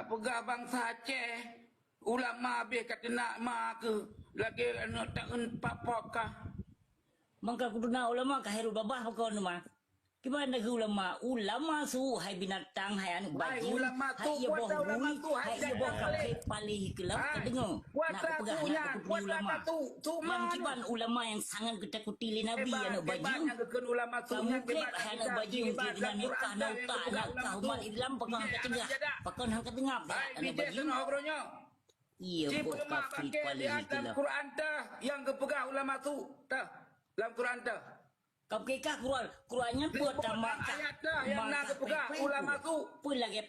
pegah bangsa Aceh. Ulama habis kata nak ma ke. Lagi nak tak apa-apakah. Mangka kuduna ulama kahirul babah kau nama. Gimana ke ulama? Ulama su hai binatang hai anu Hai baju. ulama tu, Hai ia kuasa boh ulama bui. tu, hai Hai ia datang boh balik. kafe palih kelam Hai, tak dengar. kuasa Nak pegah punya, nak kepuni kuasa ulama. tu, cuma Yang kiban ulama yang sangat ketakuti li nabi hebat, anu baju. hebat yang kekun ulama tu. Kamu klip hai anu baju dengan nikah nak tak nak kah umat Islam pegang kat tengah. Pegang hang kat tengah Hai, anu bijak baju. sana okronya. Iya boh Cip lemak kafe pakai palih lihat dalam kelam. Quran dah yang kepegah ulama tu. Dah, dalam Quran dah. Kau kekah Qurannya buat tamak ayat dah yang nak kepegah ulama tu. Pun lagi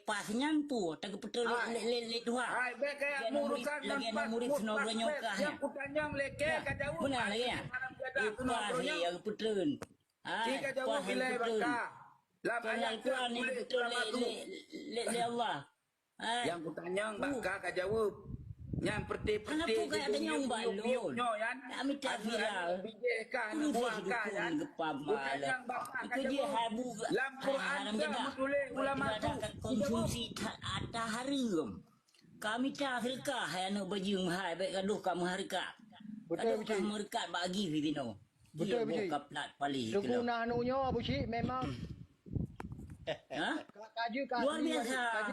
pasnya tu tak betul le dua. Hai, baik kayak urusan lagi nak murid senornya kah yang kutanyang leke kajau. Benar lagi ya. Itu yang betul. Jika jauh bila bakar. Dalam ayat Quran ni betul le Allah. Yang kutanyang bakar kajau. Yang Kenapa peti-peti kau ada nyong balon? Kami tak viral. Bijekah Ini buah dukung kan. kepala. Itu dia habu. Dalam Quran dah tulis ulama tu. Konsumsi atah haram. Kami tak harga hai anak baju hai baik gaduh kamu harga. Betul Gaduh kamu harga bagi Vivino. Betul betul. Buka plat paling. Sukuna anunya Bu Cik memang Ha? kaji Luar biasa.